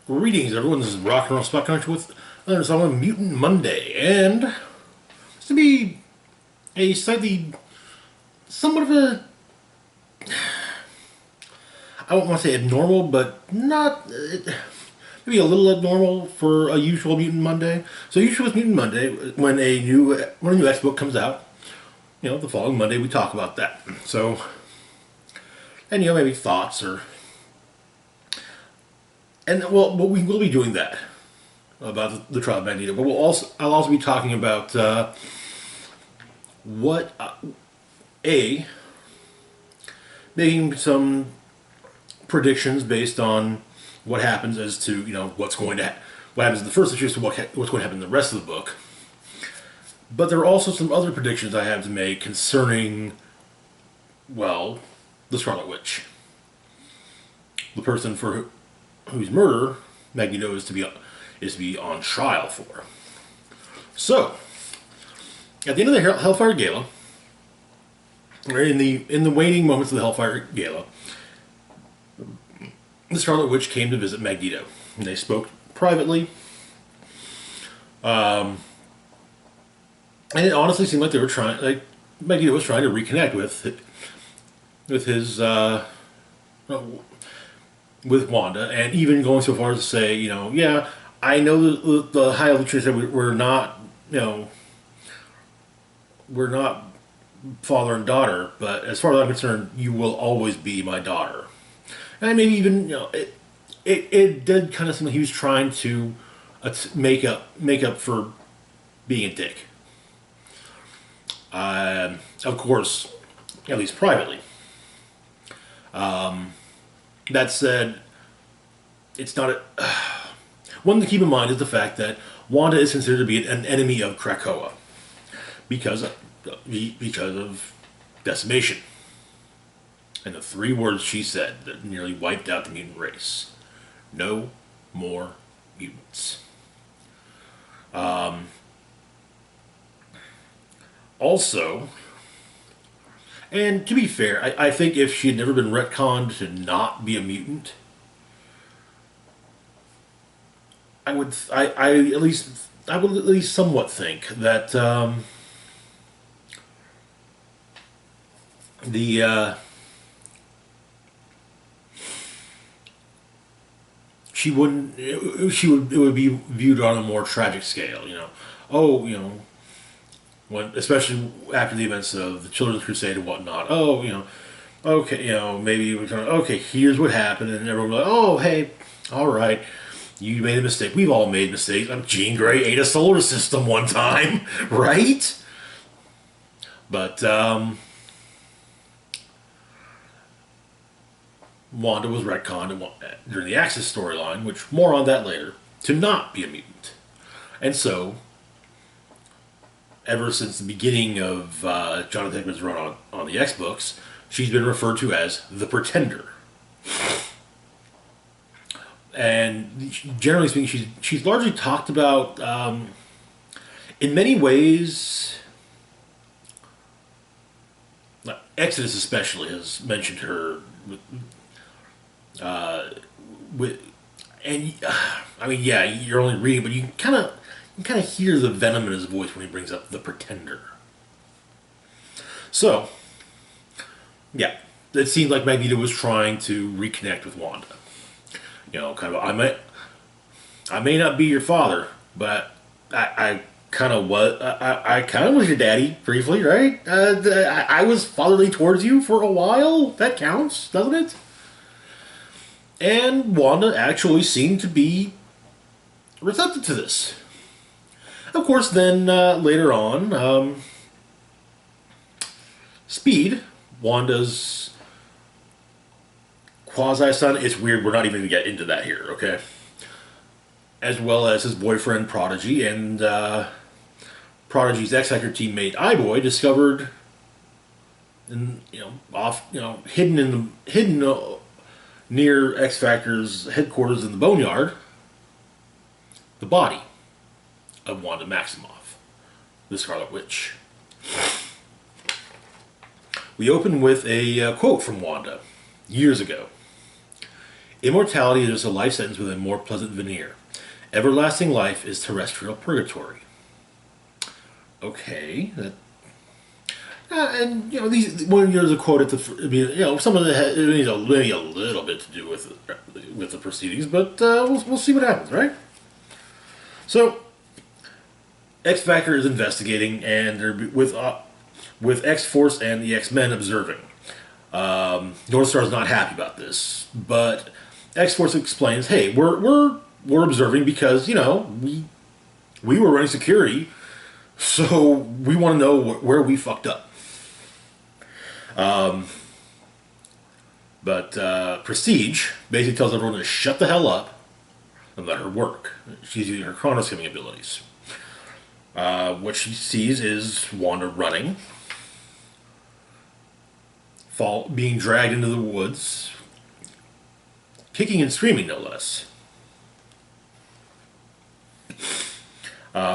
Greetings, everyone. This is Rock and Roll Spot Country with another song on Mutant Monday, and it's to be a somewhat of a, I won't want to say abnormal, but not maybe a little abnormal for a usual Mutant Monday. So usually with Mutant Monday, when a new X book comes out, the following Monday we talk about that. So, and maybe thoughts but we will be doing that about the trial of Magneto. But I'll also be talking about what a making some predictions based on what happens as to what happens in the first issue, as to what's going to happen in the rest of the book. But there are also some other predictions I have to make concerning, well, the Scarlet Witch, the person for whose murder Magneto is to be on trial for. So, at the end of the Hellfire Gala, or in the waning moments of the Hellfire Gala, the Scarlet Witch came to visit Magneto, and they spoke privately. And it honestly seemed like Magneto was trying to reconnect with Wanda, and even going so far as to say, yeah, I know the High Evolutionary said we're not, we're not father and daughter, but as far as I'm concerned, you will always be my daughter. And maybe even, it did kind of seem like he was trying to make up for being a dick. Of course, at least privately. That said, it's not one to keep in mind is the fact that Wanda is considered to be an enemy of Krakoa because of decimation. And the three words she said that nearly wiped out the mutant race: no more mutants. Also, and to be fair, I think if she had never been retconned to not be a mutant, I would at least somewhat think that the it would be viewed on a more tragic scale. Oh, when, especially after the events of the Children's Crusade and whatnot. Oh, okay, maybe we're kind of, okay, here's what happened, and everyone will be like, oh, hey, all right, you made a mistake. We've all made mistakes. Jean Grey ate a solar system one time, right? But Wanda was retconned during the Axis storyline, which more on that later, to not be a mutant, and so ever since the beginning of Jonathan Hickman's run on the X books, she's been referred to as the Pretender. And generally speaking, she's largely talked about, in many ways, Exodus especially has mentioned her and I mean, yeah, you're only reading, but you kind of hear the venom in his voice when he brings up the Pretender. So, yeah, it seemed like Magneto was trying to reconnect with Wanda. Kind of, I may not be your father, but I kind of was. I kind of was your daddy briefly, right? I was fatherly towards you for a while. That counts, doesn't it? And Wanda actually seemed to be receptive to this. Of course, then later on, Speed, Wanda's quasi-son, it's weird, we're not even going to get into that here, okay? As well as his boyfriend, Prodigy, and Prodigy's X-Factor teammate, iBoy, discovered, hidden near X-Factor's headquarters in the Boneyard, the body of Wanda Maximoff, the Scarlet Witch. We open with a quote from Wanda years ago. Immortality is just a life sentence with a more pleasant veneer. Everlasting life is terrestrial purgatory. Okay, and these when there's a quote at the some of it needs maybe a little bit to do with the proceedings, but we'll see what happens, right? So X Factor is investigating, and they're with X Force and the X Men observing. North Star's not happy about this, but X Force explains, "Hey, we're observing because we were running security, so we want to know where we fucked up." But Prestige basically tells everyone to shut the hell up and let her work. She's using her chronoskimming abilities. What she sees is Wanda running, being dragged into the woods, kicking and screaming, no less.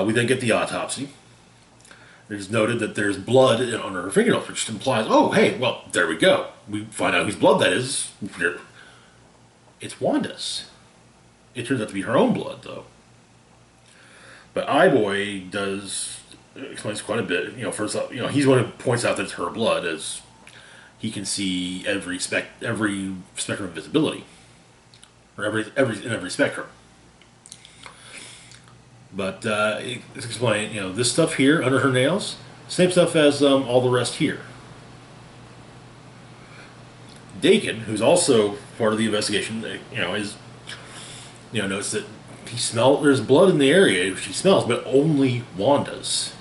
We then get the autopsy. It's noted that there's blood on her fingernails, which implies, oh, hey, well, there we go. We find out whose blood that is. It's Wanda's. It turns out to be her own blood, though. But Eyeboy explains quite a bit. First off, he's the one who points out that it's her blood, as he can see every spectrum of visibility, or every spectrum. But it's explained, this stuff here under her nails, same stuff as all the rest here. Dakin, who's also part of the investigation, notes that there's blood in the area she smells, but only Wanda's.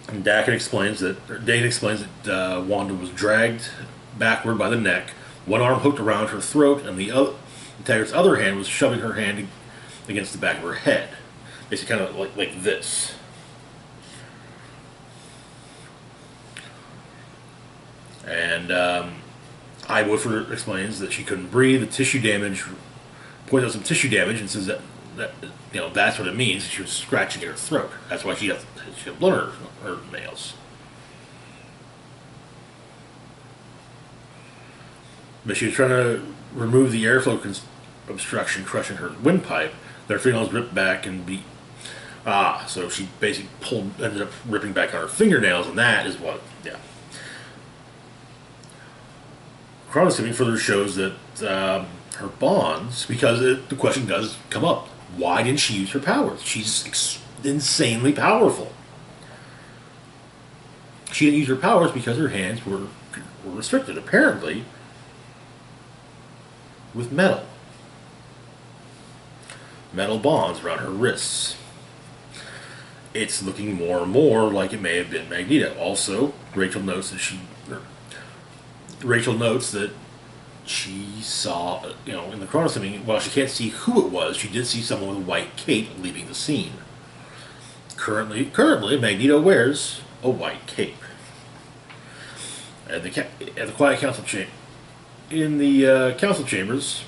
And Dakin explains that Wanda was dragged backward by the neck, one arm hooked around her throat, and the Taggart's other hand was shoving her hand against the back of her head. Basically kind of like this. And Woodford explains that she couldn't breathe, the tissue damage, points out some tissue damage, and says that that's what it means. She was scratching at her throat. That's why she had blood on her nails. But she was trying to remove the airflow obstruction crushing her windpipe. Their fingernails ripped back and beat. So she basically ended up ripping back on her fingernails, and that is what, yeah. Chronoskimming further shows that her bonds, because the question does come up, why didn't she use her powers? She's insanely powerful. She didn't use her powers because her hands were restricted, apparently, with metal. Metal bonds around her wrists. It's looking more and more like it may have been Magneto. Also, Rachel notes that she saw, in the chronoskimming, while she can't see who it was, she did see someone with a white cape leaving the scene. Currently, Magneto wears a white cape. At the Quiet Council chamber, in the council chambers,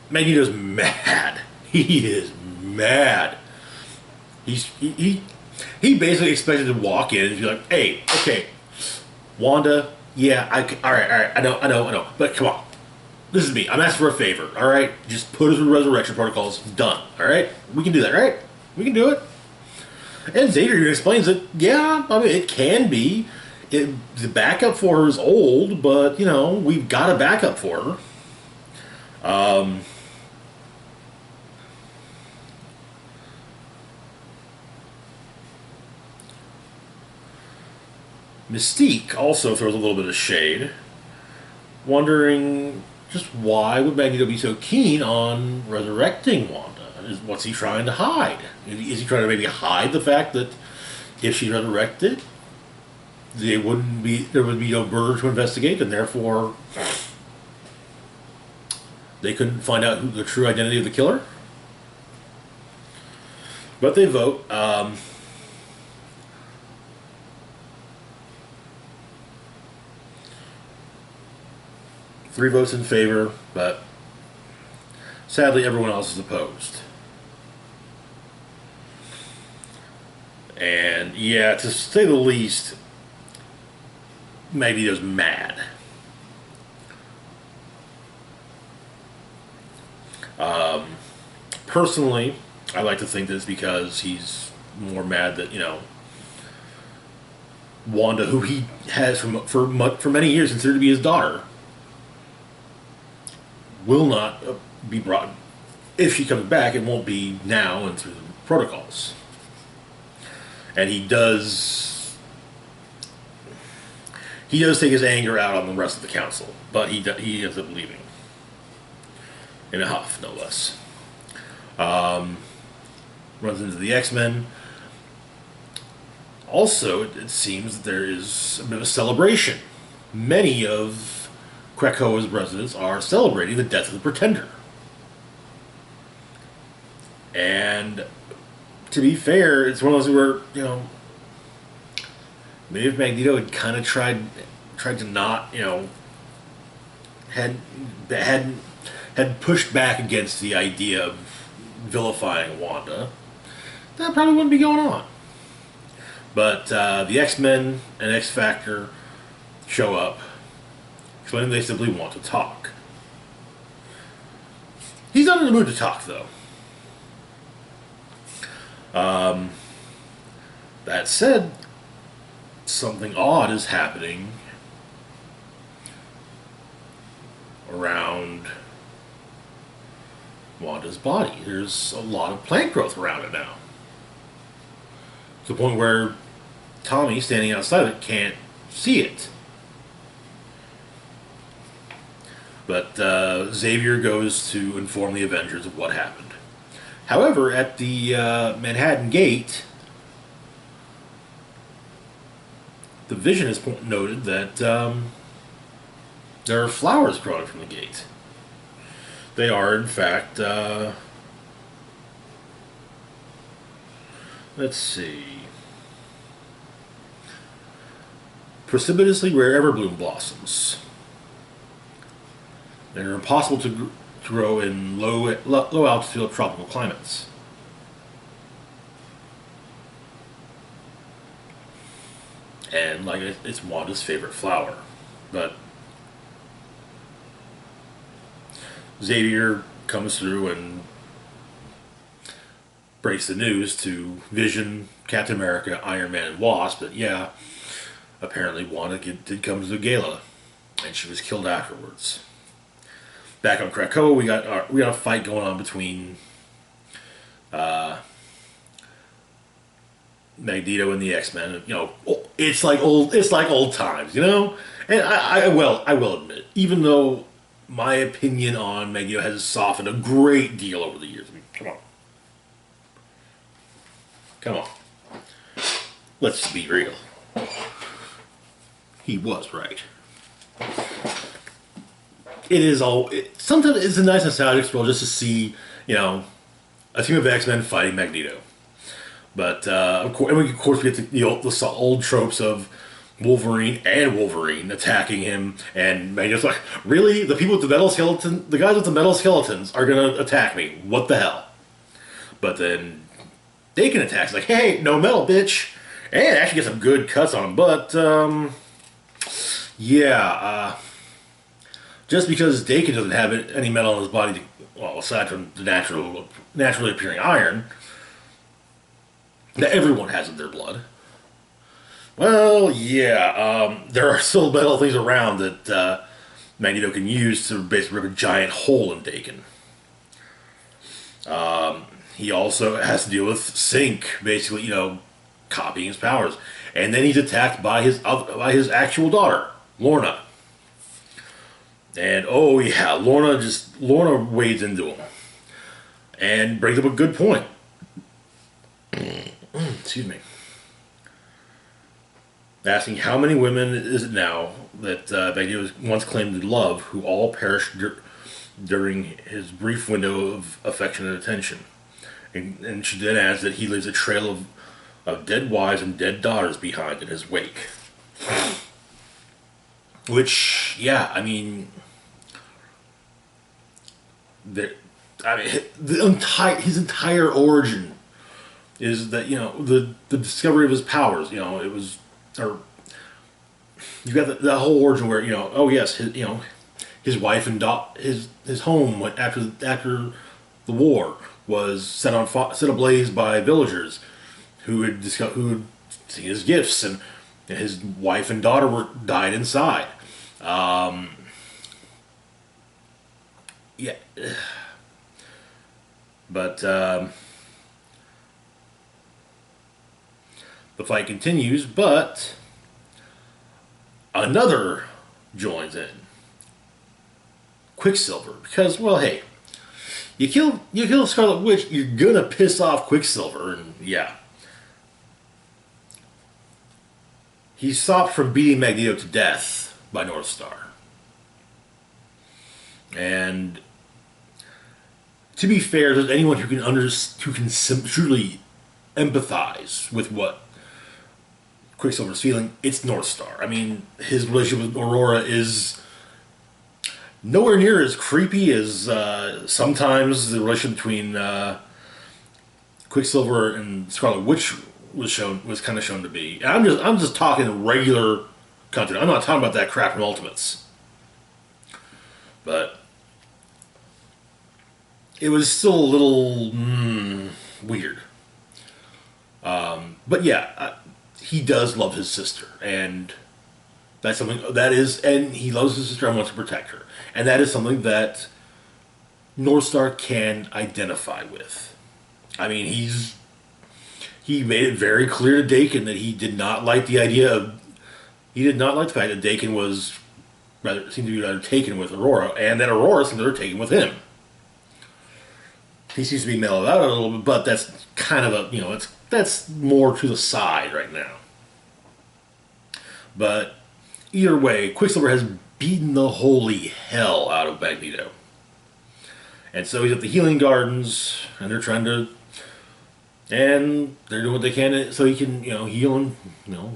Magneto's mad. He is mad. He basically expected to walk in and be like, "Hey, okay, Wanda, yeah, all right, I know, but come on, this is me. I'm asking for a favor, all right? Just put us through resurrection protocols. Done, all right? We can do that, right? We can do it." And Xavier explains that, yeah, I mean, it can be. The backup for her is old, but we've got a backup for her. Mystique also throws a little bit of shade, wondering just why would Magneto be so keen on resurrecting Wanda? What's he trying to hide? Is he trying to maybe hide the fact that if she resurrected, there would be no murder to investigate, and therefore they couldn't find out the true identity of the killer? But they vote. 3 votes in favor, but sadly everyone else is opposed. And yeah, to say the least, Magneto's mad. Personally, I like to think that it's because he's more mad that, Wanda, who he has for many years considered to be his daughter, will not be brought. If she comes back, it won't be now and through the protocols. And he does take his anger out on the rest of the council, but he ends up leaving in a huff, no less. Runs into the X-Men. Also, it seems that there is a bit of a celebration. Many of Krakoa's residents are celebrating the death of the Pretender. And to be fair, it's one of those where, maybe if Magneto had kind of tried to not, had pushed back against the idea of vilifying Wanda, that probably wouldn't be going on. But the X-Men and X-Factor show up, explaining they simply want to talk. He's not in the mood to talk, though. That said, something odd is happening around Wanda's body. There's a lot of plant growth around it now. To the point where Tommy, standing outside of it, can't see it. But Xavier goes to inform the Avengers of what happened. However, at the Manhattan Gate, the Vision has noted that there are flowers growing from the gate. They are, in fact, let's see, precipitously rare everbloom blossoms. They're impossible to grow in low altitude tropical climates. And like it's Wanda's favorite flower. But Xavier comes through and breaks the news to Vision, Captain America, Iron Man, and Wasp that yeah, apparently Wanda did come to the gala, and she was killed afterwards. Back on Krakoa, we got a fight going on between Magneto and the X-Men. It's like old times, And I will admit, even though my opinion on Magneto has softened a great deal over the years. I mean, come on, let's just be real. He was right. Sometimes it's a nice nostalgic scroll just to see, a team of X-Men fighting Magneto. But of course, we get the old tropes of Wolverine attacking him, and Magneto's like, really? The people with the metal skeleton, the guys with the metal skeletons are gonna attack me? What the hell? But then Daken attacks, like, hey, no metal, bitch, and actually get some good cuts on him. But just because Daken doesn't have any metal in his body, aside from the naturally appearing iron, that everyone has in their blood. Well, yeah, there are still metal things around that Magneto can use to basically rip a giant hole in Daken. He also has to deal with Synch, basically, copying his powers. And then he's attacked by his actual daughter, Lorna. And oh yeah, Lorna wades into him and brings up a good point. Excuse me. Asking how many women is it now that Magneto once claimed to love who all perished during his brief window of affectionate attention. And she then adds that he leaves a trail of dead wives and dead daughters behind in his wake. Which, yeah, I mean, his entire origin is that, the discovery of his powers, it was, or you got the whole origin where oh yes, his wife and his home went after the war was set ablaze by villagers who had seen his gifts, and his wife and daughter were died inside. Yeah, but the fight continues, but another joins in. Quicksilver, because well, hey, you kill Scarlet Witch, you're gonna piss off Quicksilver, and yeah, he stopped from beating Magneto to death by North Star, and to be fair, there's anyone who can truly empathize with what Quicksilver's feeling, it's North Star. I mean, his relationship with Aurora is nowhere near as creepy as sometimes the relationship between Quicksilver and Scarlet Witch was kind of shown to be. And I'm just talking regular content. I'm not talking about that crap from Ultimates. But it was still a little weird. But yeah, he does love his sister, and that's something and he loves his sister and wants to protect her, and that is something that North Star can identify with. I mean, he made it very clear to Dakin that he did not like the fact that Dakin seemed to be rather taken with Aurora, and that Aurora seemed to be taken with him. He seems to be mellowed out a little bit, but that's kind of that's more to the side right now. But either way, Quicksilver has beaten the holy hell out of Magneto. And so he's at the Healing Gardens, and they're doing what they can so he can, heal him.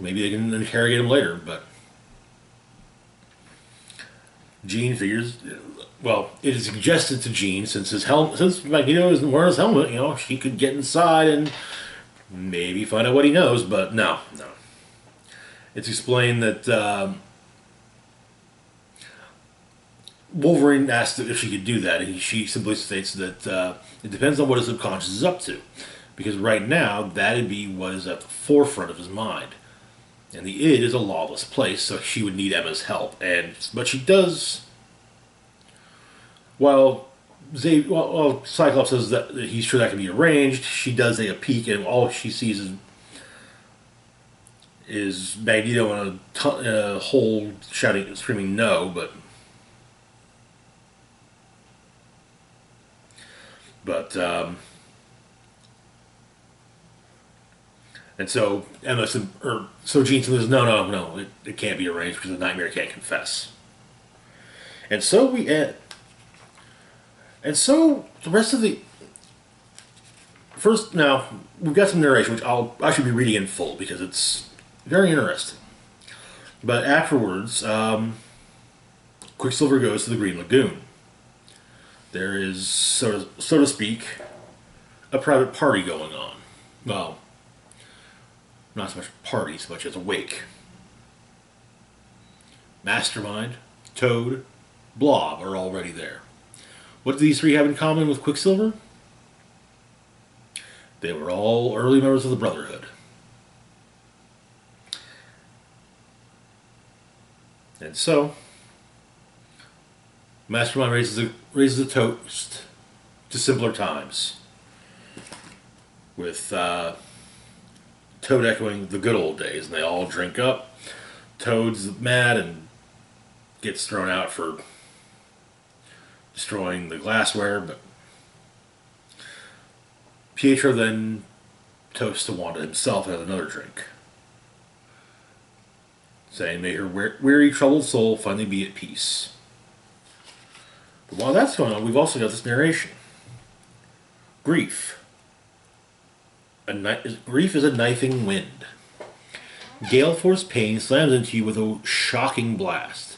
Maybe they can interrogate him later, but Jean figures, well, it is suggested to Jean, since Magneto isn't wearing his helmet, she could get inside and maybe find out what he knows, but no. It's explained that Wolverine asked if she could do that, and she simply states that it depends on what his subconscious is up to. Because right now, that'd be what is at the forefront of his mind. And the id is a lawless place, so she would need Emma's help. But she does... Well, Cyclops says that he's sure that can be arranged. She does take a peek, and all she sees is Magneto in a hole screaming no, but and so Jean says no, it can't be arranged because the Nightmare can't confess. And so the rest of the first, now we've got some narration which I should be reading in full because it's very interesting. But afterwards, Quicksilver goes to the Green Lagoon. There is, so to speak, a private party going on. Well, not so much a party, so much as a wake. Mastermind, Toad, Blob are already there. What do these three have in common with Quicksilver? They were all early members of the Brotherhood. And so, Mastermind raises a toast to simpler times, with Toad echoing the good old days, and they all drink up. Toad's mad and gets thrown out for destroying the glassware, but Pietro then toasts to Wanda himself and has another drink, saying, may her weary, troubled soul finally be at peace. But while that's going on, we've also got this narration. Grief. Grief is a knifing wind. Gale force pain slams into you with a shocking blast.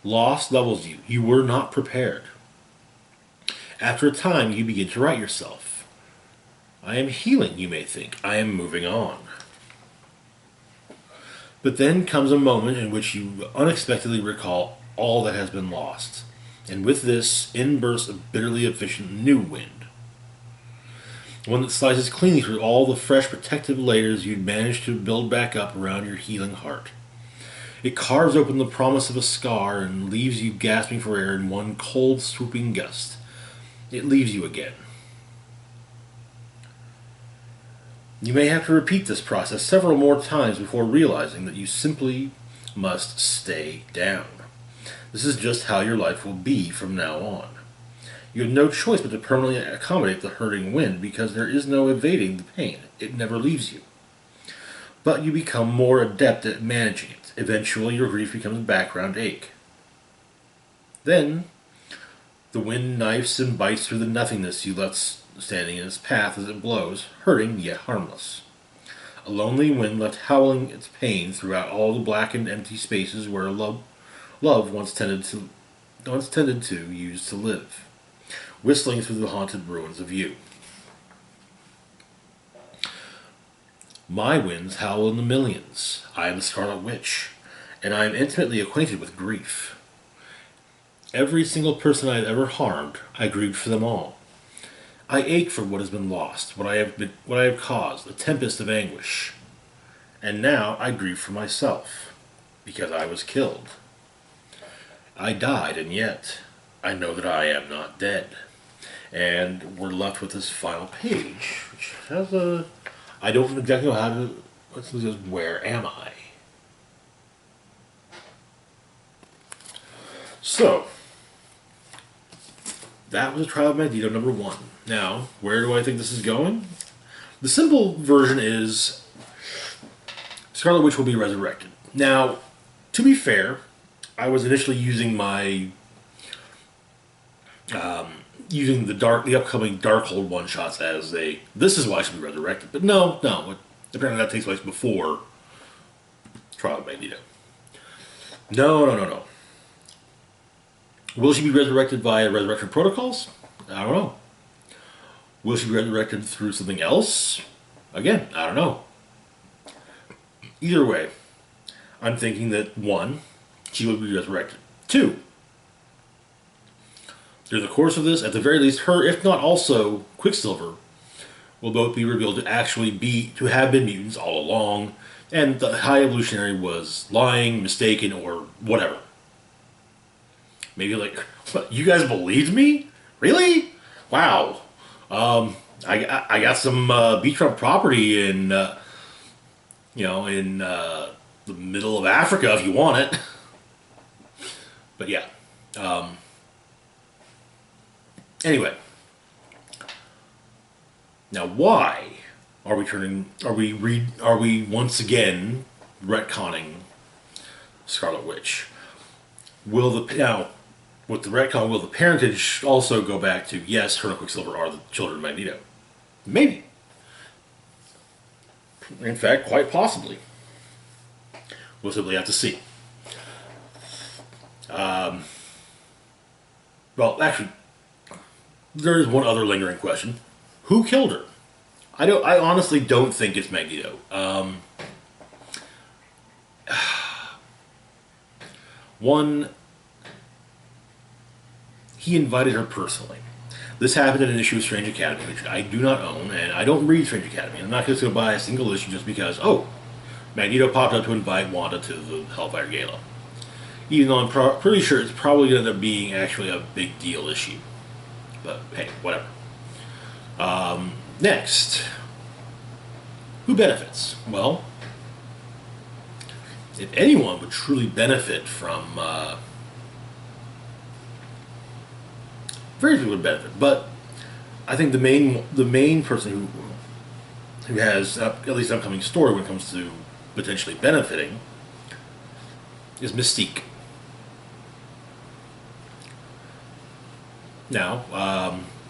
Loss levels you. You were not prepared. After a time, you begin to right yourself. I am healing, you may think. I am moving on. But then comes a moment in which you unexpectedly recall all that has been lost. And with this, in bursts a bitterly efficient new wind. One that slices cleanly through all the fresh protective layers you'd managed to build back up around your healing heart. It carves open the promise of a scar and leaves you gasping for air in one cold, swooping gust. It leaves you again. You may have to repeat this process several more times before realizing that you simply must stay down. This is just how your life will be from now on. You have no choice but to permanently accommodate the hurting wind because there is no evading the pain. It never leaves you. But you become more adept at managing it. Eventually, your grief becomes a background ache. Then, the wind knifes and bites through the nothingness you left standing in its path as it blows, hurting yet harmless. A lonely wind left howling its pain throughout all the blackened, empty spaces where love once tended to use to live, whistling through the haunted ruins of you. My winds howl in the millions. I am the Scarlet Witch, and I am intimately acquainted with grief. Every single person I have ever harmed, I grieved for them all. I ache for what has been lost, what I have caused, a tempest of anguish. And now I grieve for myself, because I was killed. I died, and yet I know that I am not dead. And we're left with this final page, which has a... I don't exactly know how to... Let's just... Where am I? So, that was Trial of Magneto number 1. Now, where do I think this is going? The simple version is Scarlet Witch will be resurrected. Now, to be fair, I was initially using my... using the upcoming Darkhold one-shots as this is why I should be resurrected. But no. Apparently that takes place before Trial of Magneto. No. Will she be resurrected via resurrection protocols? I don't know. Will she be resurrected through something else? Again, I don't know. Either way, I'm thinking that 1, she will be resurrected. 2, through the course of this, at the very least, her, if not also Quicksilver, will both be revealed to have been mutants all along, and the High Evolutionary was lying, mistaken, or whatever. Maybe like, what, you guys believed me? Really? Wow. I got some beachfront property in the middle of Africa if you want it. But yeah. Anyway. Now, why are we once again retconning Scarlet Witch? With the retcon, will the parentage also go back to, yes, her and Quicksilver are the children of Magneto? Maybe. In fact, quite possibly. We'll simply have to see. Well, actually, there is one other lingering question. Who killed her? I honestly don't think it's Magneto. One, he invited her personally. This happened in an issue of Strange Academy, which I do not own, and I don't read Strange Academy. I'm not just going to buy a single issue just because, Magneto popped up to invite Wanda to the Hellfire Gala. Even though I'm pretty sure it's probably going to end up being actually a big deal issue. But hey, whatever. Next. Who benefits? Well, if anyone would truly benefit from... various people would benefit, but I think the main person who has at least an upcoming story when it comes to potentially benefiting is Mystique. Now,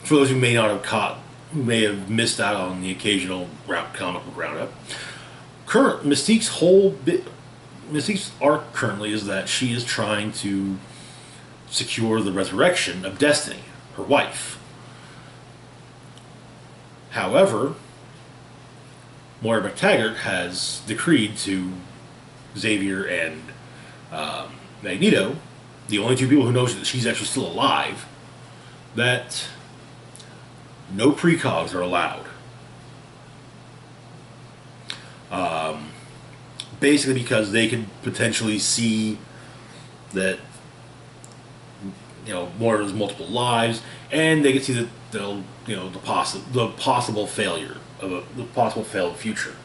for those who may not have may have missed out on the occasional comic book roundup, Mystique's arc currently is that she is trying to secure the resurrection of Destiny, her wife. However, Moira McTaggart has decreed to Xavier and Magneto, the only two people who know that she's actually still alive, that no precogs are allowed. Basically because they could potentially see that, you know, Moira's multiple lives, and they could see that they'll, you know, the possible failure of the possible failed future.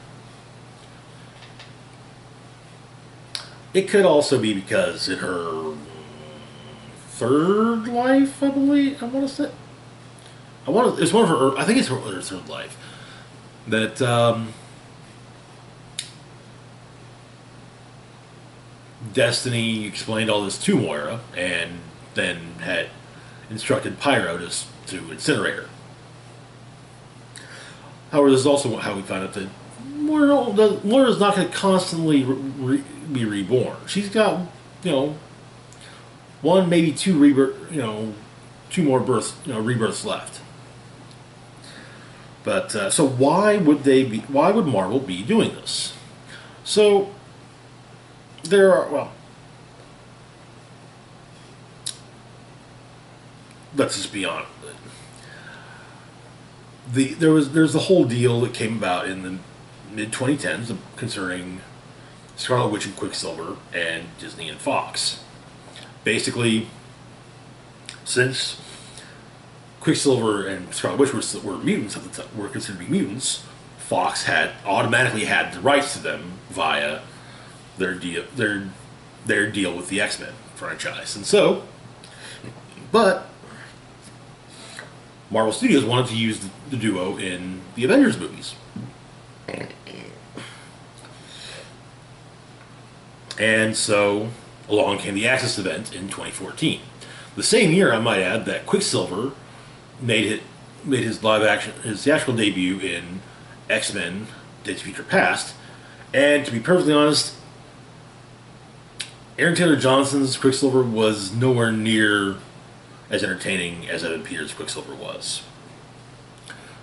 It could also be because in her third life, I believe, I want to say, it's one of her, I think it's her third life, that Destiny explained all this to Moira, and then had instructed Pyro to incinerate her. However, this is also how we find out that Moira's not going to constantly be reborn. She's got, you know, one, maybe two two more rebirths left. But so why would Marvel be doing this? So there are, well, let's just be honest. There's the whole deal that came about in the mid 2010s concerning Scarlet Witch and Quicksilver and Disney and Fox. Basically, since Quicksilver and Scarlet Witch were mutants at the time, were considered to be mutants, Fox had automatically had the rights to them via their deal with the X-Men franchise. And so, but Marvel Studios wanted to use the duo in the Avengers movies. And so, along came the Axis event in 2014. The same year, I might add, that Quicksilver made his theatrical debut in X-Men: Days of Future Past. And to be perfectly honest, Aaron Taylor Johnson's Quicksilver was nowhere near as entertaining as Evan Peters' Quicksilver was.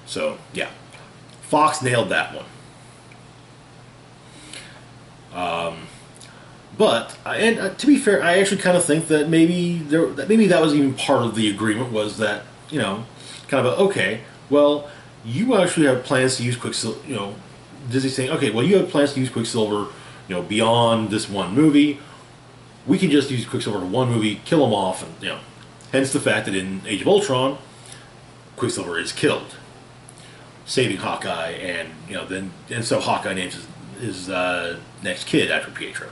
So, yeah. Fox nailed that one. But to be fair, I actually kind of think that maybe that was even part of the agreement, was that, you know, kind of okay, well, you actually have plans to use Quicksilver, you know, Disney saying, okay, well, you have plans to use Quicksilver, you know, beyond this one movie. We can just use Quicksilver in one movie, kill him off, and, you know, hence the fact that in Age of Ultron, Quicksilver is killed, saving Hawkeye, and, you know, and so Hawkeye names his next kid after Pietro.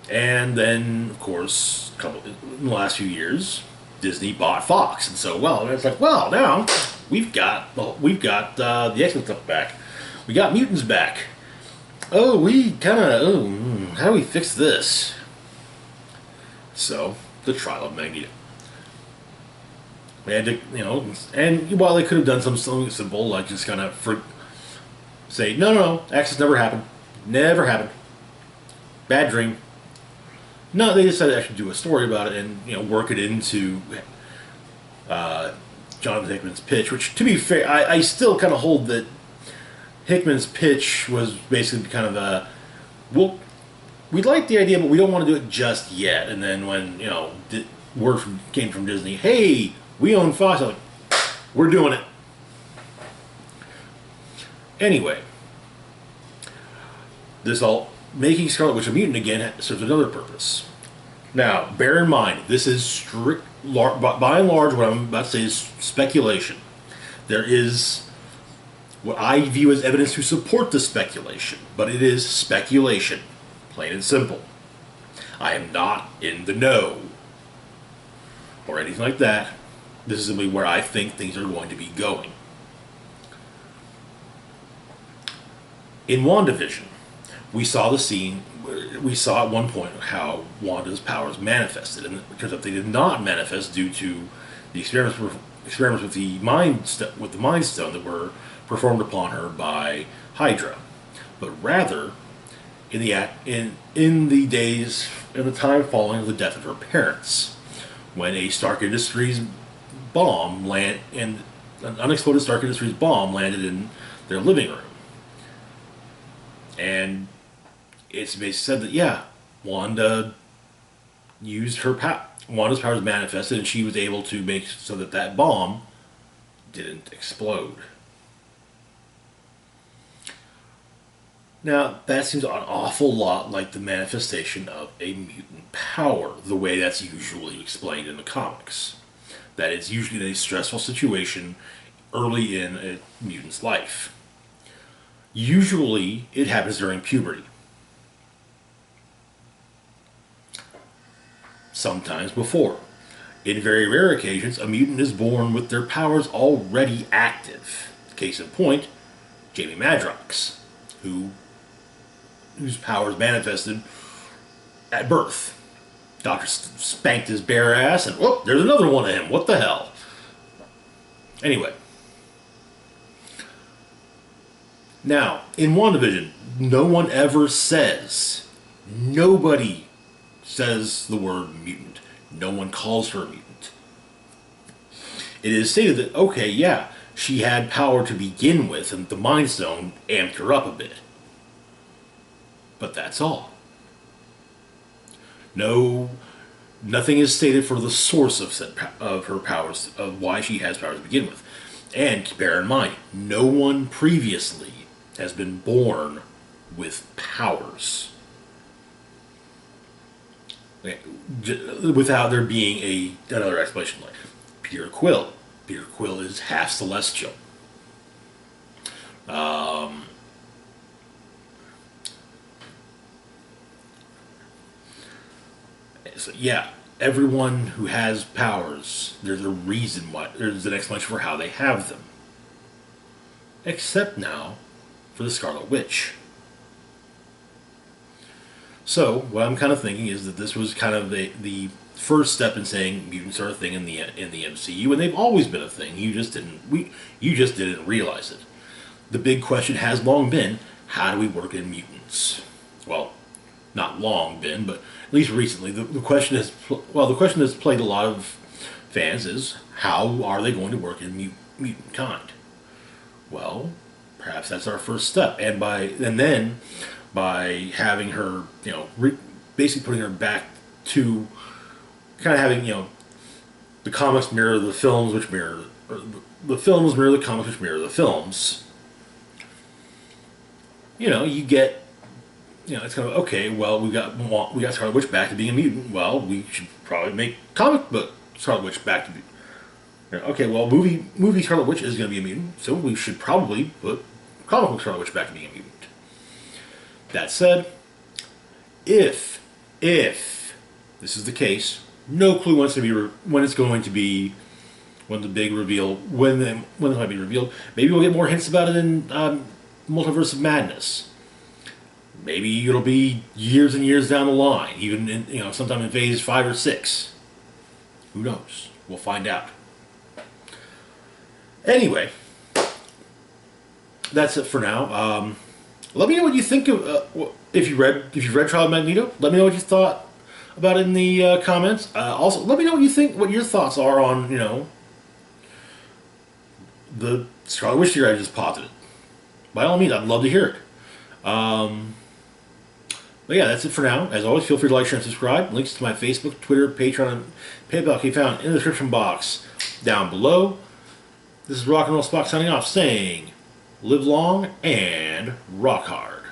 And then, of course, in the last few years, Disney bought Fox, and so, well, it's like, well, now we've got the X-Men stuff back, we got mutants back. Oh, how do we fix this? So, the trial of Magneto. They had to, you know, and while they could have done something simple, like just kind of say, no, Axis never happened. Never happened. Bad dream. No, they decided to actually do a story about it and, you know, work it into Jonathan Hickman's pitch, which, to be fair, I still kind of hold that Hickman's pitch was basically kind of a, well, we like the idea, but we don't want to do it just yet. And then when, you know, word came from Disney, hey, we own Fox, I'm like, we're doing it. Anyway, making Scarlet Witch a mutant again serves another purpose. Now, bear in mind, this is by and large, what I'm about to say is speculation. There is what I view as evidence to support the speculation, but it is speculation, plain and simple. I am not in the know or anything like that. This is simply where I think things are going to be going. In WandaVision, we saw at one point how Wanda's powers manifested, and it turns out they did not manifest due to the experiments with the Mind Stone that were performed upon her by Hydra, but rather in the time following the death of her parents, when a Stark Industries bomb an unexploded Stark Industries bomb landed in their living room. And it's basically said that, yeah, Wanda used her Wanda's powers manifested, and she was able to make so that that bomb didn't explode. Now, that seems an awful lot like the manifestation of a mutant power, the way that's usually explained in the comics. That it's usually in a stressful situation early in a mutant's life. Usually, it happens during puberty. Sometimes before. In very rare occasions, a mutant is born with their powers already active. Case in point, Jamie Madrox, whose powers manifested at birth. Doctor spanked his bare ass, and whoop, there's another one of him. What the hell? Anyway. Now, in WandaVision, no one ever says, nobody says the word mutant. No one calls her a mutant. It is stated that, okay, yeah, she had power to begin with, and the Mind Stone amped her up a bit. But that's all. Nothing is stated for the source of her powers, of why she has powers to begin with. And bear in mind, no one previously has been born with powers without there being another explanation. Like Peter Quill. Peter Quill is half celestial. So yeah, everyone who has powers, there's a reason why, there's an explanation for how they have them. Except now for the Scarlet Witch. So, what I'm kind of thinking is that this was kind of the first step in saying mutants are a thing in the MCU, and they've always been a thing. You just didn't realize it. The big question has long been, how do we work in mutants? Well, not long been, but at least recently, the question that's plagued a lot of fans is, how are they going to work in mutant kind? Well, perhaps that's our first step, and then by having her, basically putting her back to kind of having, the comics mirror the films, which mirror the films mirror the comics, which mirror the films. You get, it's kind of okay. Well, we got Scarlet Witch back to being a mutant. Well, we should probably make comic book Scarlet Witch back to be. Okay, well, movie Scarlet Witch is going to be a mutant, so we should probably put comic book Scarlet Witch back to being a mutant. That said, if this is the case, no clue when the big reveal, when it might be revealed. Maybe we'll get more hints about it in Multiverse of Madness. Maybe it'll be years and years down the line, even in, sometime in Phase 5 or 6. Who knows? We'll find out. Anyway, that's it for now. Let me know what you think of if you read Trial of Magneto. Let me know what you thought about it in the comments. Also, let me know what your thoughts are on the Scarlet Witch theory I just posited. By all means, I'd love to hear it. But yeah, that's it for now. As always, feel free to like, share, and subscribe. Links to my Facebook, Twitter, Patreon, and PayPal can be found in the description box down below. This is Rock and Roll Spock signing off, saying, live long and rock hard.